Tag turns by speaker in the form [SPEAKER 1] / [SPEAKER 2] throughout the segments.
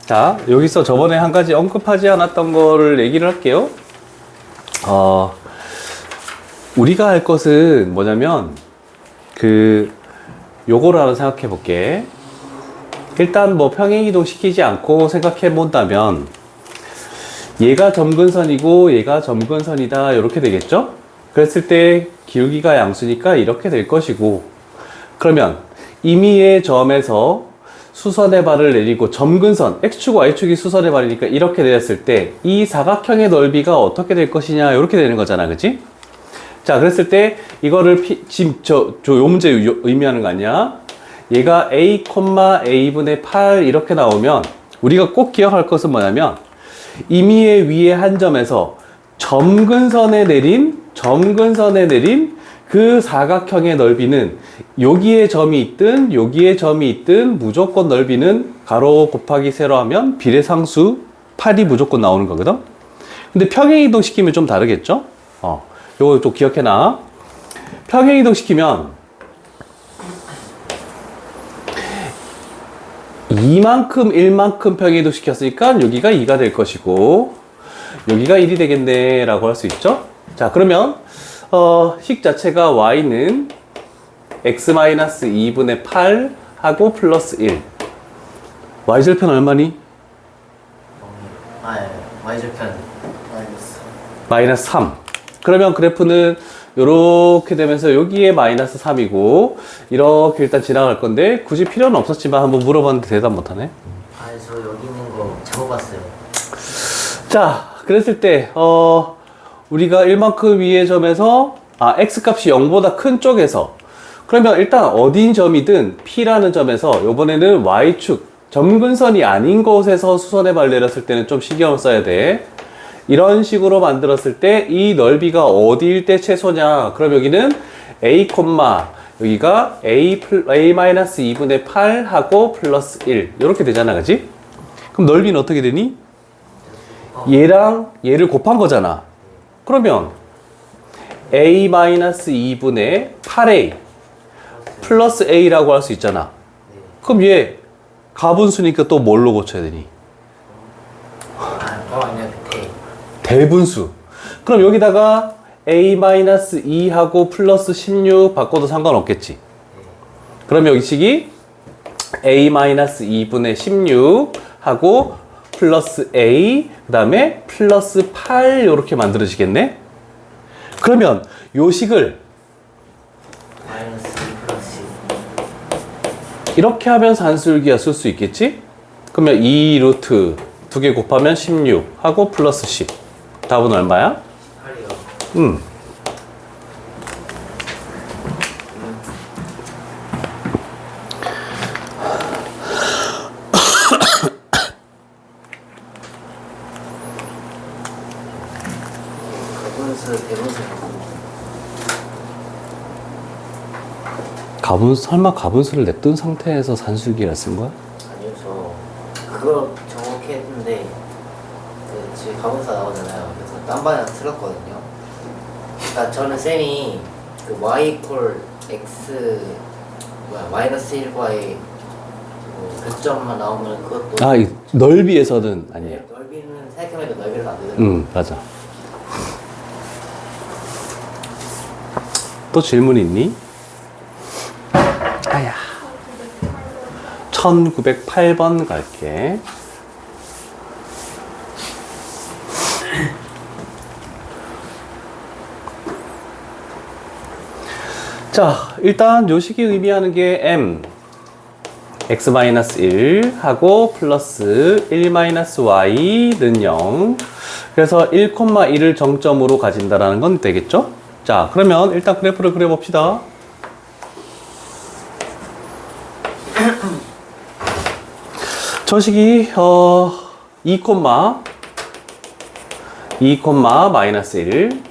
[SPEAKER 1] 자, 여기서 저번에 한 가지 언급하지 않았던 거를 얘기를 할게요. 우리가 할 것은 뭐냐면, 요거를 하나 생각해 볼게. 일단 뭐 평행이동 시키지 않고 생각해 본다면, 얘가 점근선이고 얘가 점근선이다. 이렇게 되겠죠? 그랬을 때 기울기가 양수니까 이렇게 될 것이고, 그러면 임의의 점에서 수선의 발을 내리고 점근선, X축, Y축이 수선의 발이니까 이렇게 내렸을 때 이 사각형의 넓이가 어떻게 될 것이냐 이렇게 되는 거잖아, 그치? 자, 그랬을 때 이거를 지금 요 문제 의미하는 거 아니야? 얘가 A, A분의 8 이렇게 나오면 우리가 꼭 기억할 것은 뭐냐면 임의의 위의 한 점에서 점근선에 내린 그 사각형의 넓이는 여기에 점이 있든 여기에 점이 있든 무조건 넓이는 가로 곱하기 세로 하면 비례상수 8이 무조건 나오는 거거든. 근데 평행이동 시키면 좀 다르겠죠? 요거 좀 기억해놔. 평행이동 시키면 이만큼 1만큼 평행이동 시켰으니까 여기가 2가 될 것이고 여기가 1이 되겠네 라고 할 수 있죠. 자, 그러면 식 자체가 y는 x-2분의 8 하고 플러스 1. y절편 얼마니?
[SPEAKER 2] y절편
[SPEAKER 1] 마이너스 3. 그러면 그래프는 이렇게 되면서 여기에 마이너스 3이고 이렇게 일단 지나갈 건데 굳이 필요는 없었지만 한번 물어봤는데 대답 못하네.
[SPEAKER 2] 저 여기 있는 거 적어봤어요.
[SPEAKER 1] 자, 그랬을 때 우리가 1만큼 위의 점에서 x값이 0보다 큰 쪽에서 그러면 일단 어딘 점이든 P라는 점에서 요번에는 Y축 점근선이 아닌 곳에서 수선의 발 내렸을 때는 좀 신경을 써야 돼. 이런 식으로 만들었을 때 이 넓이가 어디일 때 최소냐? 그럼 여기는 A, 여기가 A-2분의 8 하고 플러스 1 이렇게 되잖아, 그치? 그럼 넓이는 어떻게 되니? 얘랑 얘를 곱한 거잖아. 그러면 A-2분의 8A 플러스 A라고 할 수 있잖아. 그럼 얘 가분수니까 또 뭘로 고쳐야 되니?
[SPEAKER 2] 아니요,
[SPEAKER 1] 대분수. 그럼 여기다가 A-2하고 플러스 16 바꿔도 상관없겠지. 그러면 여기 식이 A-2분의 16 하고 플러스 A 그 다음에 플러스 8 이렇게 만들어지겠네. 그러면 요 식을
[SPEAKER 2] 마이너스 2 플러스 10
[SPEAKER 1] 이렇게 하면 산술기가 쓸 수 있겠지? 그러면 2 루트 2개 곱하면 16 하고 플러스 10. 답은 얼마야?
[SPEAKER 2] 8이요.
[SPEAKER 1] 설마 가분수를 냅둔 상태에서 산술기를 쓴 거야?
[SPEAKER 2] 아니요, 저 그거 정확히 했는데 지금 가분수 나오잖아요. 그래서 딴 반에 틀었거든요. 그러니까 저는 쌤이 y 이퀄 x 마이너스 1과의 교점만 나오면 그것도
[SPEAKER 1] 이 넓이에서는 아니에요.
[SPEAKER 2] 넓이는 생각해보니까 넓이를 안 되더라고요.
[SPEAKER 1] 맞아. 또 질문 있니? 아야. 1908번 갈게. 자, 일단 요 식이 의미하는 게 m x-1 하고 플러스 1-y는 0. 그래서 1,1을 정점으로 가진다라는 건 되겠죠? 자, 그러면 일단 그래프를 그려봅시다. 저 식이 2, 마이너스 1.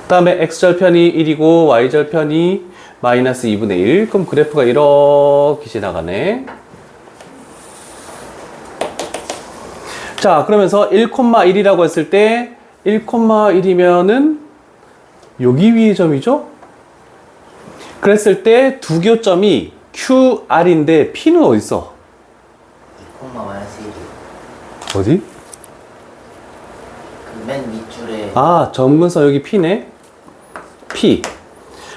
[SPEAKER 1] 그 다음에 x절편이 1이고 y절편이 마이너스 2분의 1. 그럼 그래프가 이렇게 지나가네. 자, 그러면서 1,1이라고 했을 때 1,1이면은 여기 위의 점이죠? 그랬을 때 두 교점이 QR인데 P는 어디 있어? 어디?
[SPEAKER 2] 그 맨 밑줄에
[SPEAKER 1] 아, 점근선 여기 P네. P.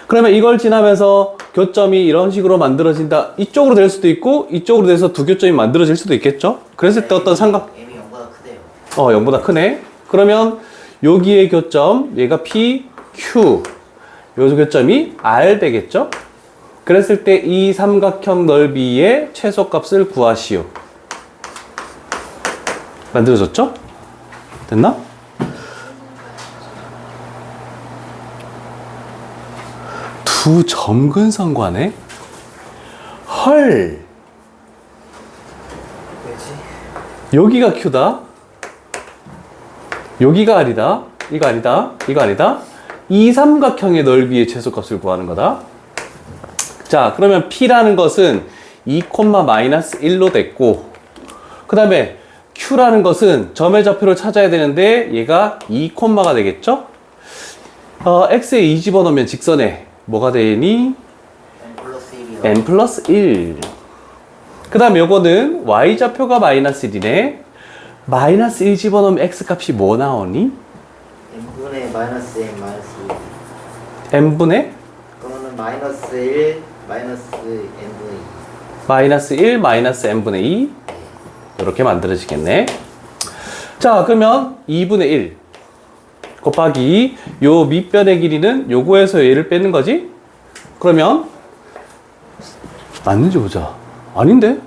[SPEAKER 1] 그러면 이걸 지나면서 교점이 이런 식으로 만들어진다. 이쪽으로 될 수도 있고 이쪽으로 돼서 두 교점이 만들어질 수도 있겠죠. 그랬을 때 어떤 삼각
[SPEAKER 2] M이 0보다 크대요.
[SPEAKER 1] 0보다 크네. 그러면 여기의 교점 얘가 P, Q. 요 교점이 R 되겠죠. 그랬을 때 이 삼각형 넓이의 최소값을 구하시오. 만들어졌죠? 됐나? 두 점근선과네? 헐!
[SPEAKER 2] 왜지?
[SPEAKER 1] 여기가 Q다. 여기가 R이다. 이거 아니다. 이거 아니다. 이 삼각형의 넓이의 최소값을 구하는 거다. 자, 그러면 P라는 것은 2,-1로 됐고, 그 다음에 Q라는 것은 점의 좌표를 찾아야 되는데 얘가 2콤마가 되겠죠? X에 2 집어넣으면 직선에 뭐가 되니?
[SPEAKER 2] N+1이요.
[SPEAKER 1] N 플러스 1. 그 다음에 요거는 Y 좌표가 마이너스 1이네. 마이너스 1 집어넣으면 X 값이 뭐 나오니?
[SPEAKER 2] N분의 마이너스 N 마이너스 2.
[SPEAKER 1] N분의
[SPEAKER 2] 그러면 마이너스 1 마이너스 N분의 2.
[SPEAKER 1] 마이너스 1 마이너스 N분의 2. 이렇게 만들어지겠네. 자, 그러면 2분의 1 곱하기 요 밑변의 길이는 요거에서 얘를 빼는 거지? 그러면 맞는지 보자. 아닌데?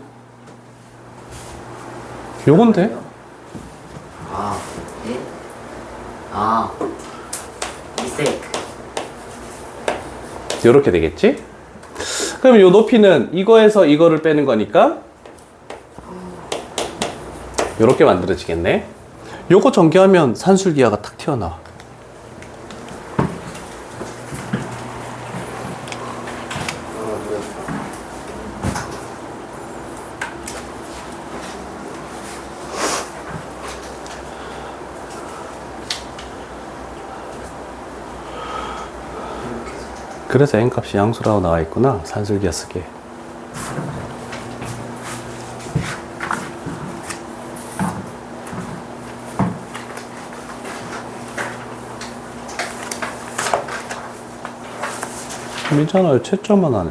[SPEAKER 1] 요건데?
[SPEAKER 2] 아, 네? 아, mistake.
[SPEAKER 1] 요렇게 되겠지? 그럼 요 높이는 이거에서 이거를 빼는 거니까 요렇게 만들어지겠네. 요거 전개하면 산술기하가 탁 튀어나와. 그래서 n값이 양수라고 나와 있구나. 산술기하 쓰기에. 괜찮아요. 채점만 하네.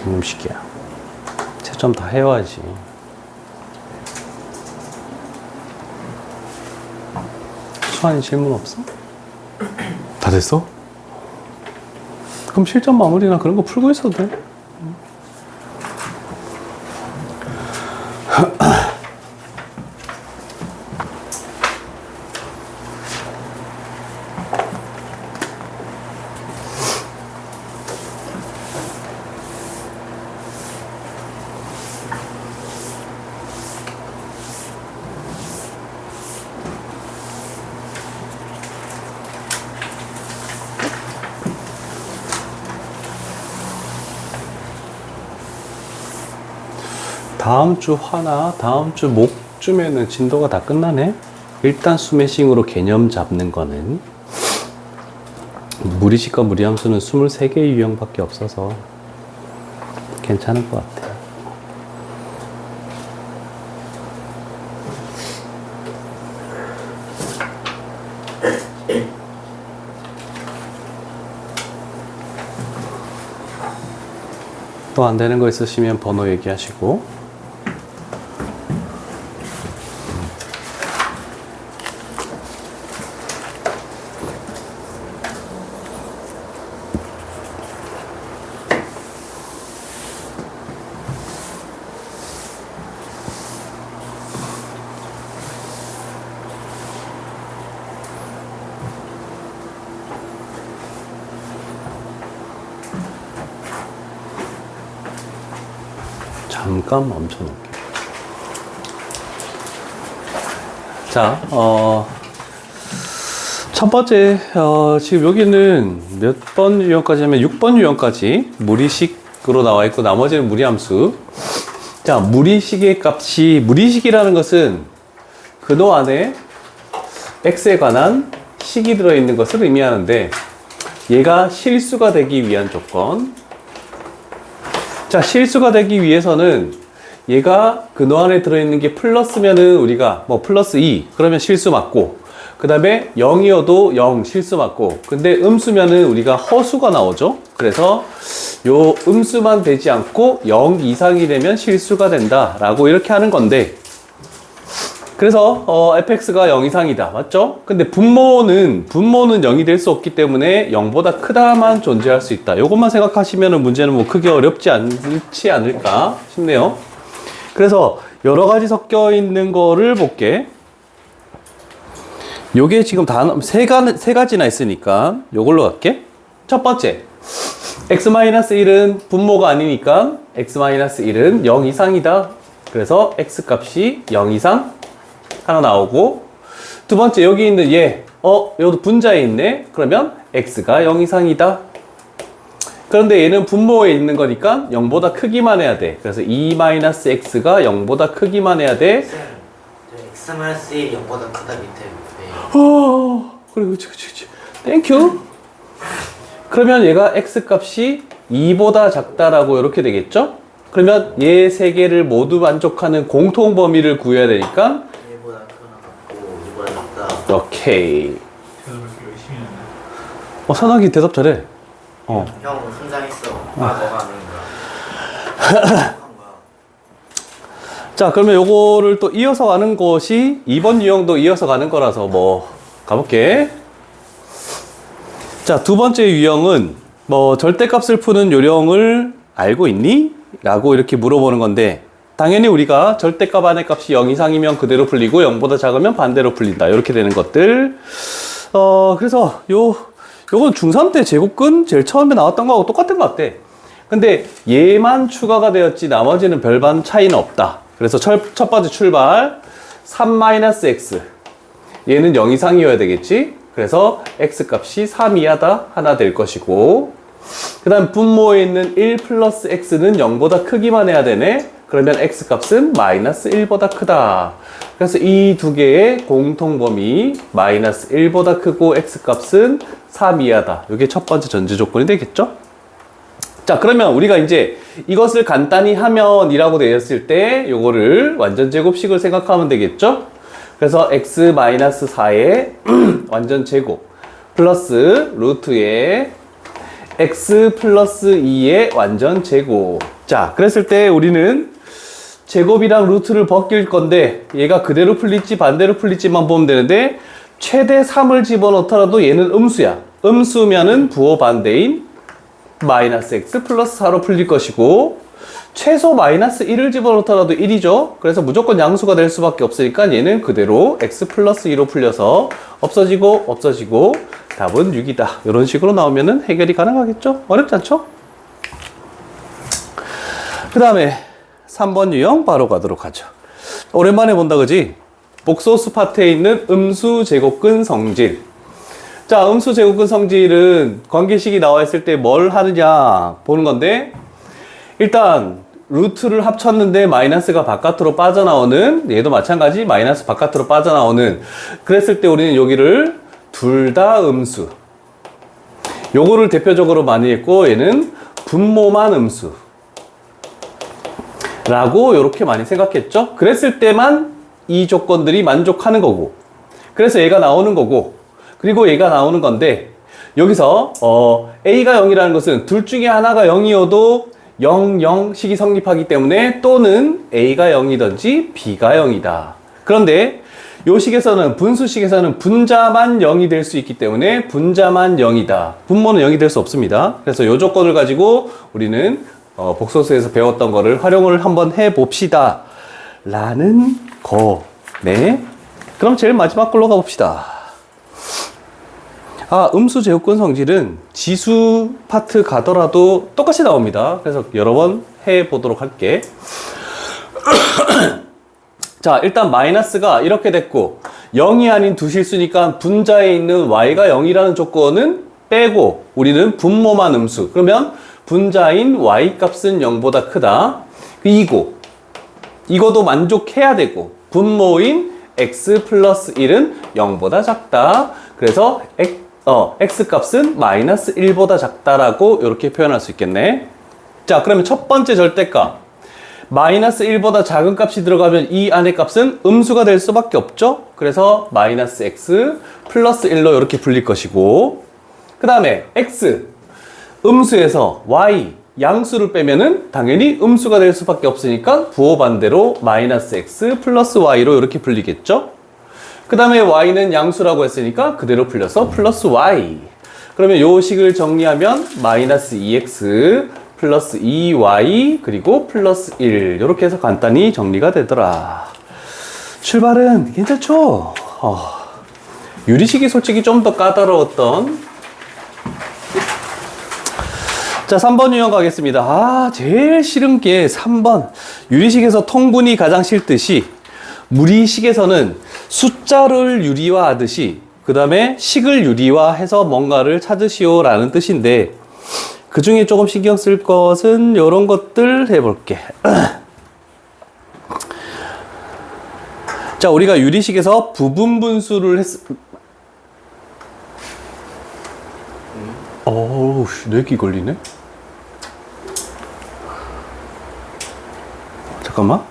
[SPEAKER 1] 이놈시키야. 채점 다 해와야지. 수환이 질문 없어? 다 됐어? 그럼 실전 마무리나 그런 거 풀고 있어도 돼. 다음 주 화나 다음 주 목쯤에는 진도가 다 끝나네. 일단 스매싱으로 개념 잡는 거는 무리식과 무리함수는 23개의 유형밖에 없어서 괜찮을 것 같아요. 또 안 되는 거 있으시면 번호 얘기하시고. 잠깐 멈춰 놓을게요. 자, 첫 번째, 지금 여기는 몇 번 유형까지 하면 6번 유형까지 무리식으로 나와 있고, 나머지는 무리함수. 자, 무리식의 값이, 무리식이라는 것은 근호 안에 x에 관한 식이 들어있는 것을 의미하는데, 얘가 실수가 되기 위한 조건. 자, 실수가 되기 위해서는 얘가 근호 안에 들어있는 게 플러스면은 우리가 뭐 플러스 2 그러면 실수 맞고, 그 다음에 0이어도 0 실수 맞고, 근데 음수면은 우리가 허수가 나오죠. 그래서 요 음수만 되지 않고 0 이상이 되면 실수가 된다 라고 이렇게 하는 건데, 그래서 fx가 0 이상이다, 맞죠? 근데 분모는 0이 될 수 없기 때문에 0보다 크다만 존재할 수 있다. 요것만 생각하시면 문제는 뭐 크게 어렵지 않지 않을까 싶네요. 그래서 여러 가지 섞여 있는 거를 볼게. 요게 지금 세 가지나 있으니까 요걸로 갈게. 첫 번째, x-1은 분모가 아니니까 x-1은 0 이상이다. 그래서 x 값이 0 이상 하나 나오고, 두 번째 여기 있는 얘, 여기도 분자에 있네. 그러면 x가 0 이상이다. 그런데 얘는 분모에 있는 거니까 0보다 크기만 해야 돼. 그래서 2-x가 0보다 크기만 해야 돼.
[SPEAKER 2] x-1 0보다 크다 밑에.
[SPEAKER 1] 그래, 그치. 땡큐. 그러면 얘가 x 값이 2보다 작다라고 이렇게 되겠죠? 그러면 얘 세 개를 모두 만족하는 공통 범위를 구해야 되니까
[SPEAKER 2] 1보다 크거나 같고 2보다 작다.
[SPEAKER 1] 오케이.
[SPEAKER 3] 대답을 열심히 하네.
[SPEAKER 1] 선학이 대답 잘해.
[SPEAKER 2] 형 성장했어. 너가 하는 거야.
[SPEAKER 1] 자, 그러면 요거를 또 이어서 가는 것이 2번 유형도 이어서 가는 거라서 뭐 가볼게. 자, 두 번째 유형은 뭐 절대값을 푸는 요령을 알고 있니? 라고 이렇게 물어보는 건데, 당연히 우리가 절대값 안의 값이 0 이상이면 그대로 풀리고 0보다 작으면 반대로 풀린다. 이렇게 되는 것들. 그래서 요건 중3 때 제곱근 제일 처음에 나왔던 거하고 똑같은 것 같아. 근데 얘만 추가가 되었지 나머지는 별반 차이는 없다. 그래서 첫 번째 출발 3-x, 얘는 0 이상이어야 되겠지. 그래서 x 값이 3 이하다 하나 될 것이고, 그 다음 분모에 있는 1 플러스 x는 0보다 크기만 해야 되네. 그러면 x 값은 마이너스 1보다 크다. 그래서 이 두 개의 공통범위 마이너스 1보다 크고 x 값은 3 이하다. 이게 첫 번째 전제 조건이 되겠죠? 자, 그러면 우리가 이제 이것을 간단히 하면 이라고 되었을 때 요거를 완전 제곱식을 생각하면 되겠죠? 그래서 x-4의 완전 제곱 플러스 루트의 x 플러스 2의 완전 제곱. 자, 그랬을 때 우리는 제곱이랑 루트를 벗길 건데 얘가 그대로 풀릴지 반대로 풀릴지만 보면 되는데, 최대 3을 집어넣더라도 얘는 음수야. 음수면은 부호 반대인 마이너스 x 플러스 4로 풀릴 것이고, 최소 마이너스 1을 집어넣더라도 1이죠. 그래서 무조건 양수가 될 수밖에 없으니까 얘는 그대로 x 플러스 2로 풀려서 없어지고 답은 6이다. 이런 식으로 나오면은 해결이 가능하겠죠? 어렵지 않죠? 그 다음에 3번 유형 바로 가도록 하죠. 오랜만에 본다, 그지? 복소수 파트에 있는 음수 제곱근 성질. 자, 음수 제곱근 성질은 관계식이 나와 있을 때 뭘 하느냐 보는 건데, 일단 루트를 합쳤는데 마이너스가 바깥으로 빠져나오는, 얘도 마찬가지 마이너스 바깥으로 빠져나오는, 그랬을 때 우리는 여기를 둘 다 음수, 요거를 대표적으로 많이 했고, 얘는 분모만 음수 라고 이렇게 많이 생각했죠. 그랬을 때만 이 조건들이 만족하는 거고, 그래서 얘가 나오는 거고, 그리고 얘가 나오는 건데, 여기서 A가 0이라는 것은 둘 중에 하나가 0이어도 0, 0식이 성립하기 때문에, 또는 A가 0이든지 B가 0이다. 그런데 요 식에서는, 분수식에서는 분자만 0이 될 수 있기 때문에 분자만 0이다. 분모는 0이 될 수 없습니다. 그래서 요 조건을 가지고 우리는 복소수에서 배웠던 거를 활용을 한번 해봅시다 라는 거. 네. 그럼 제일 마지막 걸로 가봅시다. 음수 제곱근 성질은 지수 파트 가더라도 똑같이 나옵니다. 그래서 여러 번 해보도록 할게. 자, 일단 마이너스가 이렇게 됐고 0이 아닌 두 실수니까 분자에 있는 y가 0이라는 조건은 빼고 우리는 분모만 음수. 그러면 분자인 y 값은 0보다 크다. 이거도 만족해야 되고, 분모인 x 플러스 1은 0보다 작다. 그래서 x 값은 마이너스 1보다 작다라고 이렇게 표현할 수 있겠네. 자, 그러면 첫 번째 절대값 마이너스 1보다 작은 값이 들어가면 이 안의 값은 음수가 될 수밖에 없죠. 그래서 마이너스 x 플러스 1로 이렇게 불릴 것이고, 그 다음에 x 음수에서 y 양수를 빼면은 당연히 음수가 될 수밖에 없으니까 부호 반대로 마이너스 x 플러스 y로 이렇게 불리겠죠. 그 다음에 y는 양수라고 했으니까 그대로 풀려서 플러스 y. 그러면 요 식을 정리하면 마이너스 2x 플러스 2y 그리고 플러스 1 이렇게 해서 간단히 정리가 되더라. 출발은 괜찮죠? 유리식이 솔직히 좀 더 까다로웠던. 자, 3번 유형 가겠습니다. 제일 싫은 게 3번. 유리식에서 통분이 가장 싫듯이 무리식에서는 숫자를 유리화하듯이 그 다음에 식을 유리화해서 뭔가를 찾으시오 라는 뜻인데, 그 중에 조금 신경 쓸 것은 이런 것들 해볼게. 자, 우리가 유리식에서 부분분수를 어우, 뇌기 걸리네? 잠깐만.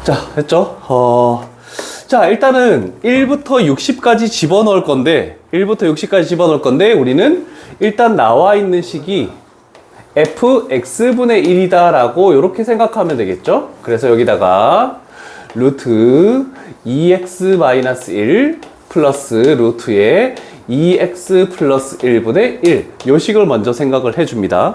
[SPEAKER 1] 자, 됐죠? 자, 일단은 1부터 60까지 집어넣을 건데, 우리는 일단 나와 있는 식이 fx분의 1이다 라고 이렇게 생각하면 되겠죠? 그래서 여기다가 루트 2x-1 플러스 루트의 2x 플러스 1분의 1 요 식을 먼저 생각을 해줍니다.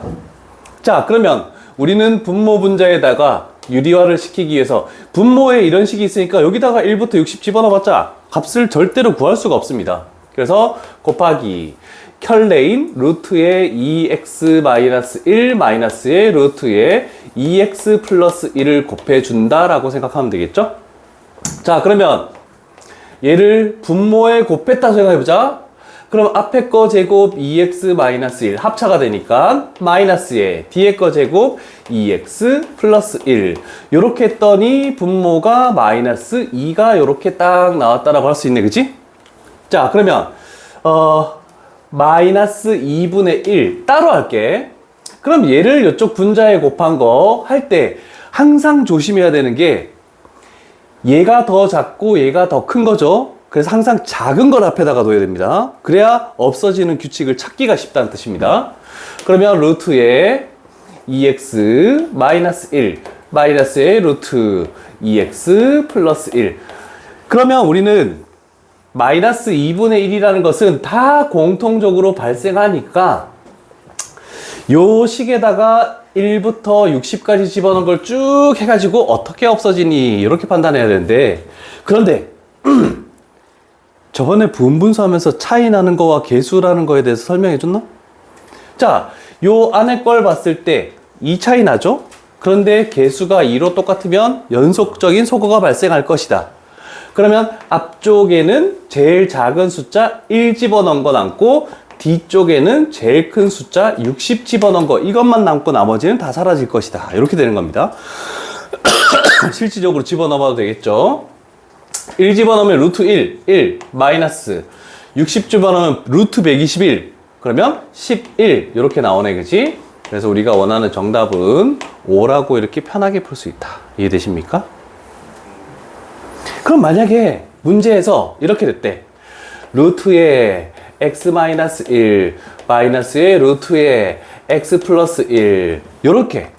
[SPEAKER 1] 자, 그러면 우리는 분모 분자에다가 유리화를 시키기 위해서 분모에 이런 식이 있으니까 여기다가 1부터 60 집어넣어봤자 값을 절대로 구할 수가 없습니다. 그래서 곱하기 켤레인 루트의 2x-1 마이너스의 루트의 2x 플러스 1을 곱해준다 라고 생각하면 되겠죠? 자, 그러면 얘를 분모에 곱했다 생각해보자. 그럼 앞에 거 제곱 2x-1 합차가 되니까 마이너스에 뒤에 거 제곱 2x 플러스 1 요렇게 했더니 분모가 마이너스 2가 요렇게 딱 나왔다라고 할 수 있네, 그치? 자, 그러면 마이너스 2분의 1 따로 할게. 그럼 얘를 이쪽 분자에 곱한 거 할 때 항상 조심해야 되는 게 얘가 더 작고 얘가 더 큰 거죠. 그래서 항상 작은 걸 앞에다가 둬야 됩니다. 그래야 없어지는 규칙을 찾기가 쉽다는 뜻입니다. 그러면 루트의 2x 마이너스 1 마이너스의 루트 2x 플러스 1. 그러면 우리는 마이너스 2분의 1이라는 것은 다 공통적으로 발생하니까 요 식에다가 1부터 60까지 집어넣은 걸 쭉 해가지고 어떻게 없어지니 이렇게 판단해야 되는데, 그런데 저번에 부분분수 하면서 차이 나는 거와 개수라는 거에 대해서 설명해 줬나? 자, 요 안에 걸 봤을 때 이 차이 나죠? 그런데 개수가 2로 똑같으면 연속적인 소거가 발생할 것이다. 그러면 앞쪽에는 제일 작은 숫자 1 집어넣은 거 남고 뒤쪽에는 제일 큰 숫자 60 집어넣은 거 이것만 남고 나머지는 다 사라질 것이다. 이렇게 되는 겁니다. 실질적으로 집어넣어봐도 되겠죠? 1 집어넣으면 루트 1 마이너스 60 집어넣으면 루트 121 그러면 11 이렇게 나오네, 그치? 그래서 우리가 원하는 정답은 5라고 이렇게 편하게 풀 수 있다. 이해되십니까? 그럼 만약에 문제에서 이렇게 됐대. 루트의 x-1 마이너스의 루트의 x 플러스 1 요렇게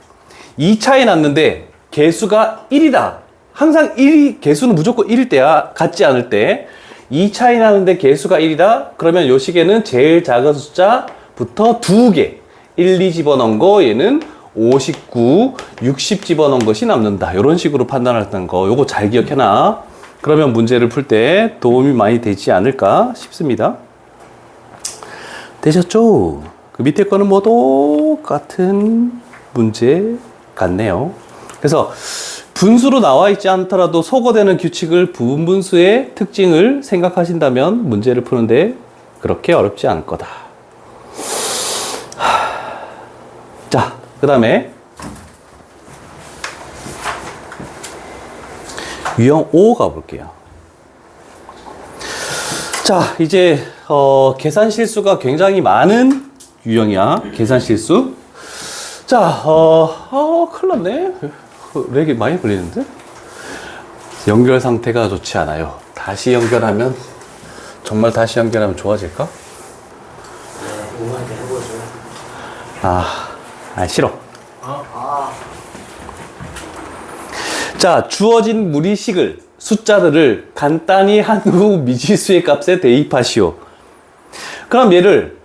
[SPEAKER 1] 이 차이 났는데 개수가 1이다. 항상 1이 개수는 무조건 1일 때야. 같지 않을 때. 이 차이 나는데 개수가 1이다. 그러면 요 식에는 제일 작은 숫자부터 2개 1, 2 집어넣은 거 얘는 59, 60 집어넣은 것이 남는다. 이런 식으로 판단했던 거 요거 잘 기억해놔. 그러면 문제를 풀 때 도움이 많이 되지 않을까 싶습니다. 되셨죠? 그 밑에 거는 뭐 똑같은 문제 같네요. 그래서 분수로 나와 있지 않더라도 소거되는 규칙을 부분분수의 특징을 생각하신다면 문제를 푸는데 그렇게 어렵지 않을 거다. 자, 그 다음에 유형 5 가볼게요. 자, 이제 계산 실수가 굉장히 많은 유형이야. 계산 실수. 자, 큰일 났네. 렉이 많이 걸리는데? 연결 상태가 좋지 않아요. 다시 연결하면, 정말 다시 연결하면 좋아질까?
[SPEAKER 2] 네, 이번에 해보죠.
[SPEAKER 1] 싫어.
[SPEAKER 2] 아,
[SPEAKER 1] 자, 주어진 무리식을, 숫자들을 간단히 한 후 미지수의 값에 대입하시오. 그럼 얘를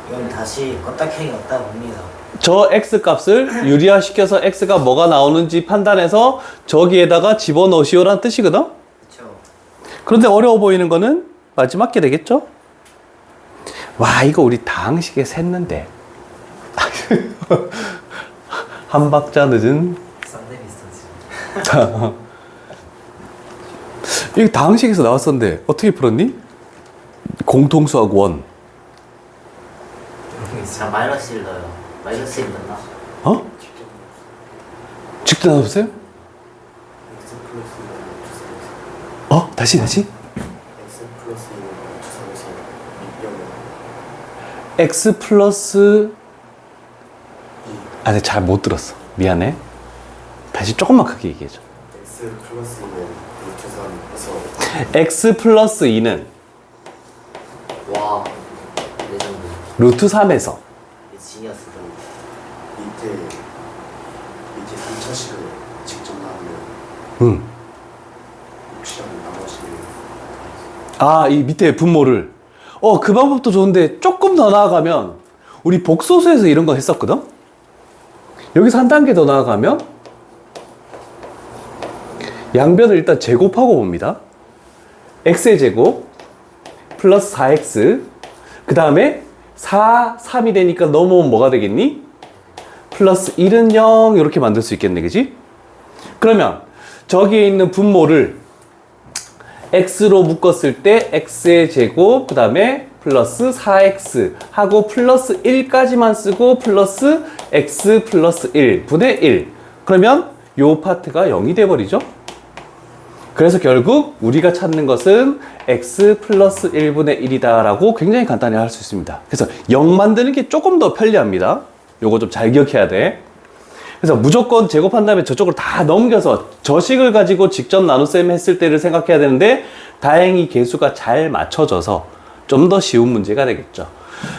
[SPEAKER 2] 이건 다시 껐다 켜기 없다 봅니다.
[SPEAKER 1] 저 x 값을 유리화시켜서 x가 뭐가 나오는지 판단해서 저기에다가 집어넣으시오란 뜻이거든?
[SPEAKER 2] 그쵸.
[SPEAKER 1] 그런데 어려워 보이는 거는 마지막 게 되겠죠? 와, 이거 우리 다항식에 샜는데. 한 박자 늦은.
[SPEAKER 2] 쌍대 비슷하지.
[SPEAKER 1] 이거 다항식에서 나왔었는데 어떻게 풀었니? 공통수하고 원.
[SPEAKER 2] 자, 마이너스 1 넣어요. 마이너스 1 넣나?
[SPEAKER 1] 어? 직접 나눠보세요? 다시? x 플러스 네, 잘 못 들었어. 미안해. 다시 조금만 크게 얘기해줘.
[SPEAKER 4] x 플러스 2는 루트 3에서
[SPEAKER 1] x 플러스 2는
[SPEAKER 2] 와, 레전드.
[SPEAKER 1] 루트 3에서
[SPEAKER 2] 이게 지니어스다.
[SPEAKER 4] 밑에 3차식을 직접 나오면 혹시라도 나머지
[SPEAKER 1] 이 밑에 분모를 그 방법도 좋은데 조금 더 나아가면 우리 복소수에서 이런 거 했었거든? 여기서 한 단계 더 나아가면 양변을 일단 제곱하고 봅니다. x의 제곱 플러스 4x 그 다음에 4, 3이 되니까 넘어오면 뭐가 되겠니? 플러스 1은 0 이렇게 만들 수 있겠네, 그지? 그러면 저기에 있는 분모를 x로 묶었을 때 x의 제곱 그 다음에 플러스 4x 하고 플러스 1까지만 쓰고 플러스 x 플러스 1 분의 1 그러면 요 파트가 0이 돼버리죠. 그래서 결국 우리가 찾는 것은 x 플러스 1분의 1이다 라고 굉장히 간단히 할 수 있습니다. 그래서 0 만드는 게 조금 더 편리합니다. 요거 좀 잘 기억해야 돼. 그래서 무조건 제곱한 다음에 저쪽으로 다 넘겨서 저식을 가지고 직접 나눗셈 했을 때를 생각해야 되는데 다행히 계수가 잘 맞춰져서 좀 더 쉬운 문제가 되겠죠.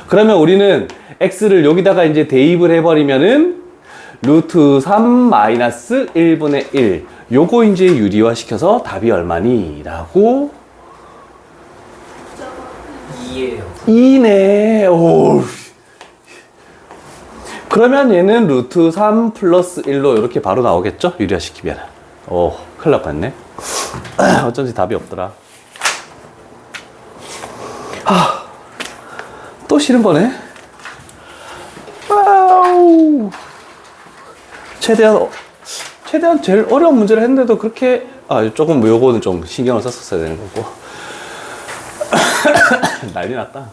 [SPEAKER 1] 그러면 우리는 x를 여기다가 이제 대입을 해버리면은 루트 3 마이너스 1분의 1 요거 이제 유리화 시켜서 답이 얼마니? 라고
[SPEAKER 2] 2예요.
[SPEAKER 1] 2네. 오. 그러면 얘는 루트 3 플러스 1로 이렇게 바로 나오겠죠? 유리화 시키면. 큰일 날 뻔했네. 어쩐지 답이 없더라. 또 싫은 거네. 아우. 최대한 제일 어려운 문제를 했는데도 그렇게, 조금 요거는 좀 신경을 썼었어야 되는 거고. 난리 났다.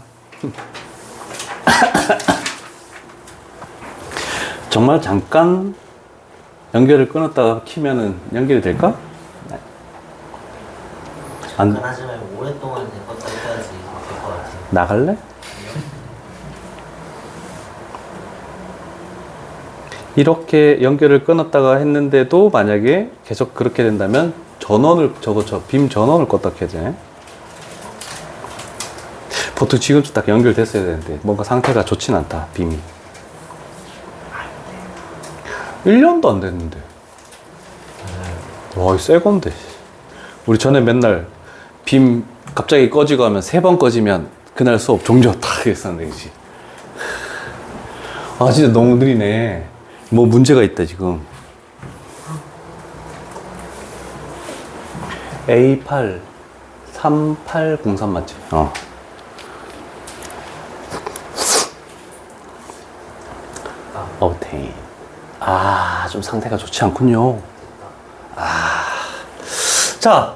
[SPEAKER 1] 정말 잠깐 연결을 끊었다가 키면은 연결이 될까?
[SPEAKER 2] 잠깐 하지 말고 오랫동안 껐다 켜야지 될 것 같아요.
[SPEAKER 1] 나갈래? 이렇게 연결을 끊었다가 했는데도 만약에 계속 그렇게 된다면 빔 전원을 껐다 켜야 되네. 보통 지금쯤 딱 연결됐어야 되는데 뭔가 상태가 좋진 않다, 빔이. 1년도 안 됐는데. 와, 새 건데. 우리 전에 맨날 빔 갑자기 꺼지고 하면 3번 꺼지면 그날 수업 종료 탁 했었는데, 그치? 진짜 너무 느리네. 뭐 문제가 있다, 지금. A8 3803 맞지? 어테인. 좀 상태가 좋지 않군요. 자,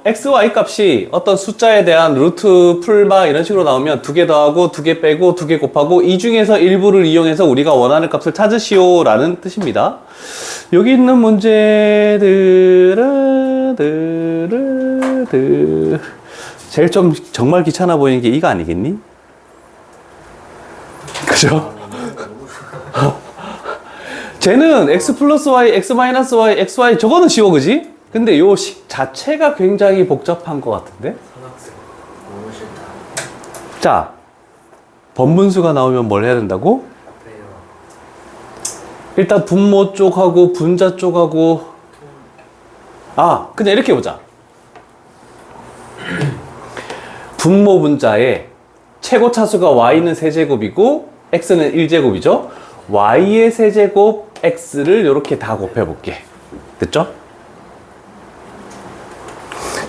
[SPEAKER 1] x, y 값이 어떤 숫자에 대한 루트 풀마 이런 식으로 나오면 두 개 더하고 두 개 빼고 두 개 곱하고 이 중에서 일부를 이용해서 우리가 원하는 값을 찾으시오 라는 뜻입니다. 여기 있는 문제들은 제일 좀 정말 귀찮아 보이는 게 이거 아니겠니? 그죠? 쟤는 x 플러스 y, x 마이너스 y, xy 저거는 쉬워 그지? 근데 요 식 자체가 굉장히 복잡한 것 같은데?
[SPEAKER 3] 산학생.
[SPEAKER 2] 너무 싫다.
[SPEAKER 1] 자, 번분수가 나오면 뭘 해야 된다고?
[SPEAKER 2] 그래요.
[SPEAKER 1] 일단 분모 쪽하고 분자 쪽하고 그냥 이렇게 보자. 분모 분자에 최고 차수가 y는 세제곱이고 x는 1제곱이죠. y의 세제곱 x를 이렇게 다 곱해볼게. 됐죠?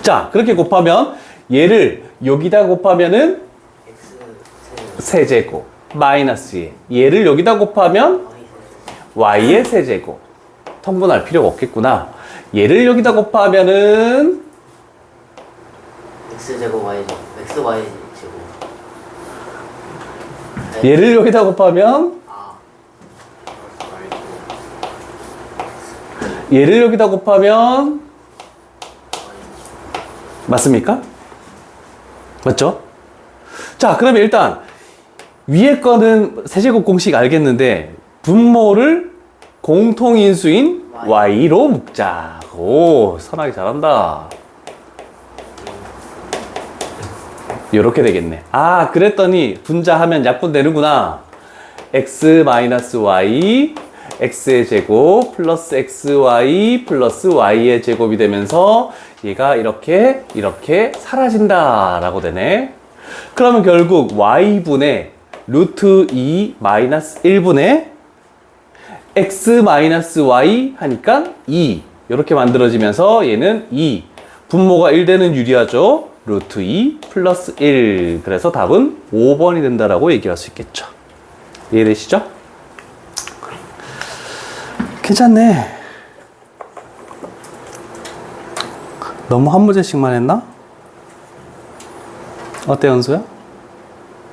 [SPEAKER 1] 자, 그렇게 곱하면 얘를 여기다 곱하면은
[SPEAKER 2] X
[SPEAKER 1] 세제곱 마이너스 얘를 여기다 곱하면 y의 세제곱. 통분할 필요가 없겠구나. 얘를 여기다 곱하면은
[SPEAKER 2] X제곱 Y제곱 XY 제곱.
[SPEAKER 1] 얘를 여기다 곱하면 얘를 여기다 곱하면 맞습니까? 맞죠? 자, 그러면 일단 위에 거는 세제곱 공식 알겠는데 분모를 공통인수인 y로 묶자. 오, 선하게 잘한다. 이렇게 되겠네. 그랬더니 분자하면 약분되는구나. x-y x의 제곱 플러스 xy 플러스 y의 제곱이 되면서 얘가 이렇게 사라진다 라고 되네. 그러면 결국 y분의 루트 2 마이너스 1분의 x 마이너스 y 하니까 2 이렇게 만들어지면서 얘는 2 분모가 1 되는 유리하죠. 루트 2 플러스 1 그래서 답은 5번이 된다라고 얘기할 수 있겠죠. 이해되시죠? 괜찮네. 너무 한 문제씩만 했나? 어때, 연수야?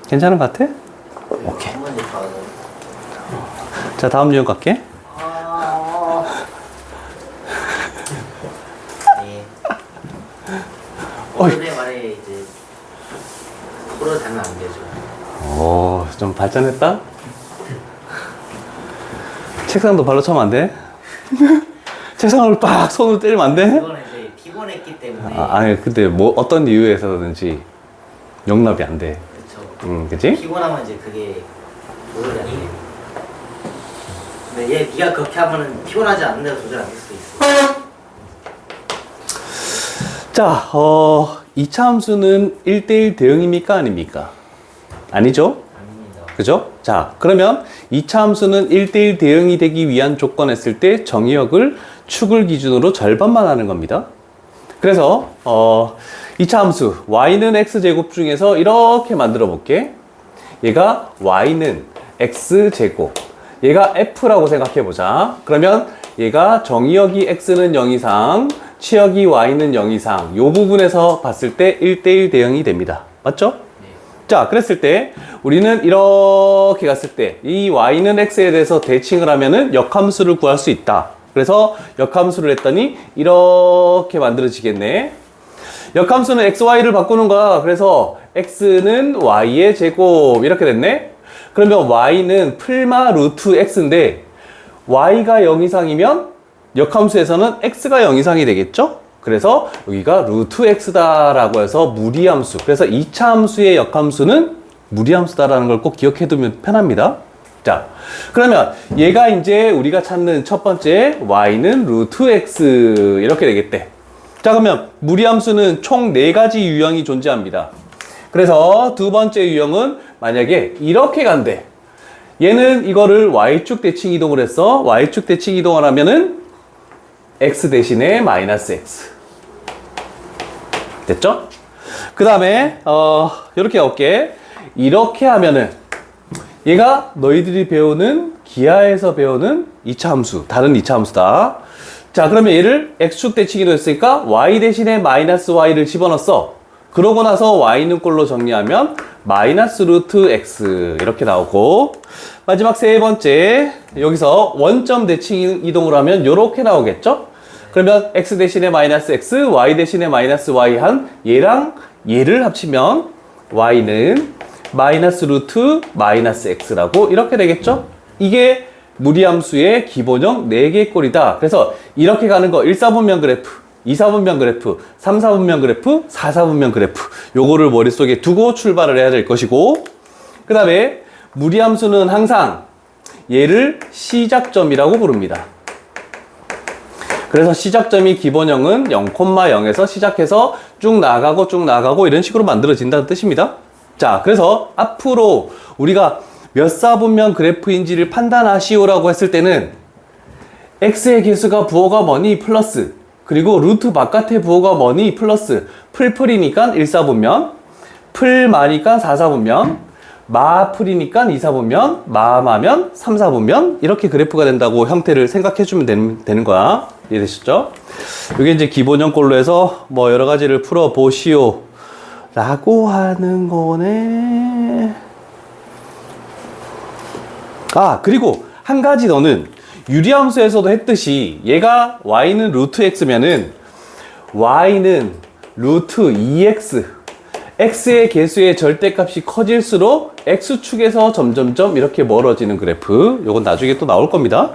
[SPEAKER 1] 괜찮은 것 같아? 오케이.
[SPEAKER 2] 한 번에 봐도.
[SPEAKER 1] 자, 다음 유형 갈게.
[SPEAKER 2] 네. 오늘의 말에 이제 코로 닿으면 안 되죠.
[SPEAKER 1] 오, 좀 발전했다? 책상도 발로 차면 안 돼? 책상을 빡 손으로 때리면 안 돼?
[SPEAKER 2] 이거는 이제 피곤했기 때문에.
[SPEAKER 1] 아니, 근데 뭐 어떤 이유에서든지 용납이 안 돼.
[SPEAKER 2] 그렇죠.
[SPEAKER 1] 그치?
[SPEAKER 2] 피곤하면 이제 그게 조절이 안 돼. 근데 네가 그렇게 하면은 피곤하지 않는데도 조절 안 될 수도 있어.
[SPEAKER 1] 자, 2차 함수는 1대1 대응입니까? 아닙니까? 아니죠?
[SPEAKER 2] 아닙니다.
[SPEAKER 1] 그죠? 자, 그러면 2차 함수는 1대1 대응이 되기 위한 조건 했을 때 정의역을 축을 기준으로 절반만 하는 겁니다. 그래서 2차 함수 y는 x제곱 중에서 이렇게 만들어 볼게. 얘가 y는 x제곱 얘가 f라고 생각해 보자. 그러면 얘가 정의역이 x는 0 이상 치역이 y는 0 이상 이 부분에서 봤을 때 1대1 대응이 됩니다. 맞죠?
[SPEAKER 2] 네.
[SPEAKER 1] 자, 그랬을 때 우리는 이렇게 갔을 때 이 y는 x에 대해서 대칭을 하면은 역함수를 구할 수 있다. 그래서 역함수를 했더니 이렇게 만들어지겠네. 역함수는 xy를 바꾸는 거야. 그래서 x는 y의 제곱 이렇게 됐네. 그러면 y는 풀마 루트 x인데 y가 0 이상이면 역함수에서는 x가 0 이상이 되겠죠? 그래서 여기가 루트 x다라고 해서 무리함수. 그래서 2차 함수의 역함수는 무리함수다라는 걸 꼭 기억해 두면 편합니다. 자, 그러면 얘가 이제 우리가 찾는 첫 번째 y는 루트 x 이렇게 되겠대. 자, 그러면 무리함수는 총 4가지 유형이 존재합니다. 그래서 두 번째 유형은 만약에 이렇게 간대. 얘는 이거를 y축 대칭 이동을 했어. y축 대칭 이동을 하면은 x 대신에 마이너스 x. 됐죠? 그 다음에 이렇게 해볼게. 이렇게 하면은 얘가 너희들이 배우는 기하에서 배우는 2차 함수, 다른 2차 함수다. 자, 그러면 얘를 x축 대칭이도 했으니까 y 대신에 마이너스 y를 집어넣었어. 그러고 나서 y는 꼴로 정리하면 마이너스 루트 x 이렇게 나오고, 마지막 세 번째, 여기서 원점 대칭 이동을 하면 이렇게 나오겠죠? 그러면 x 대신에 마이너스 x, y 대신에 마이너스 y 한 얘랑 얘를 합치면 y는 마이너스 루트 마이너스 x라고 이렇게 되겠죠? 이게 무리함수의 기본형 4개의 꼴이다. 그래서 이렇게 가는 거 1, 4분면 그래프, 2, 4분면 그래프, 3, 4분면 그래프, 4, 4분면 그래프, 요거를 머릿속에 두고 출발을 해야 될 것이고, 그 다음에 무리함수는 항상 얘를 시작점이라고 부릅니다. 그래서 시작점이 기본형은 0,0에서 시작해서 쭉 나가고 이런 식으로 만들어진다는 뜻입니다. 자, 그래서 앞으로 우리가 몇 사분면 그래프인지를 판단하시오라고 했을 때는 x의 개수가 부호가 뭐니 플러스, 그리고 루트 바깥의 부호가 뭐니 플러스, 풀풀이니까 1사분면, 풀마니까 4사분면, 마풀이니까 2사분면, 마마면 3사분면, 이렇게 그래프가 된다고 형태를 생각해주면 되는 거야. 이해되셨죠? 이게 이제 기본형 꼴로 해서 뭐 여러 가지를 풀어보시오 라고 하는 거네. 아, 그리고 한 가지 너는 유리함수에서도 했듯이 얘가 y는 루트 x면은 y는 루트 2x, x의 개수의 절대값이 커질수록 x축에서 점점점 이렇게 멀어지는 그래프. 요건 나중에 또 나올 겁니다.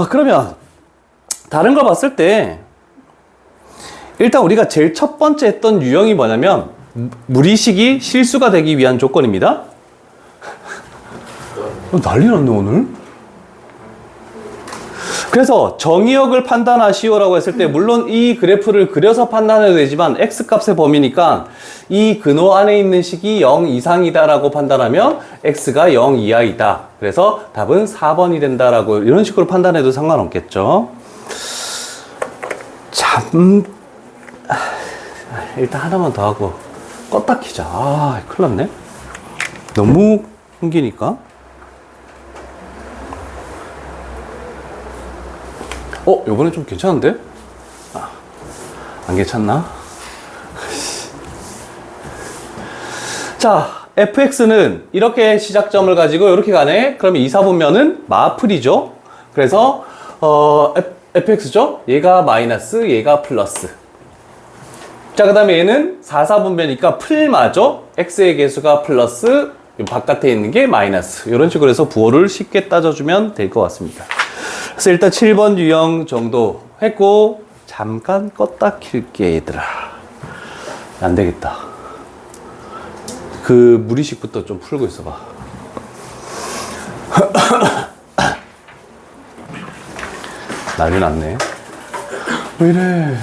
[SPEAKER 1] 그러면 다른 거 봤을 때 일단 우리가 제일 첫 번째 했던 유형이 뭐냐면 무리식이 실수가 되기 위한 조건입니다. 난리 났네 오늘. 그래서 정의역을 판단하시오라고 했을 때 물론 이 그래프를 그려서 판단해도 되지만 x값의 범위니까 이 근호 안에 있는 식이 0 이상이다 라고 판단하면 x가 0 이하이다. 그래서 답은 4번이 된다라고 이런 식으로 판단해도 상관없겠죠. 참, 일단 하나만 더 하고 껐다 키자. 아, 큰일 났네. 너무 흥기니까. 요번엔 좀 괜찮은데? 안 괜찮나? 자, fx는 이렇게 시작점을 가지고 이렇게 가네. 그러면 2, 4분면은 마풀이죠. 그래서 fx죠. 얘가 마이너스, 얘가 플러스. 자, 그 다음에 얘는 4, 4분면이니까 풀마죠. x의 개수가 플러스, 바깥에 있는 게 마이너스. 이런 식으로 해서 부호를 쉽게 따져주면 될 것 같습니다. 그래서 일단 7번 유형 정도 했고, 잠깐 껐다 킬게, 얘들아. 안 되겠다. 그 무리식부터 좀 풀고 있어봐. 난리 났네. 왜 이래?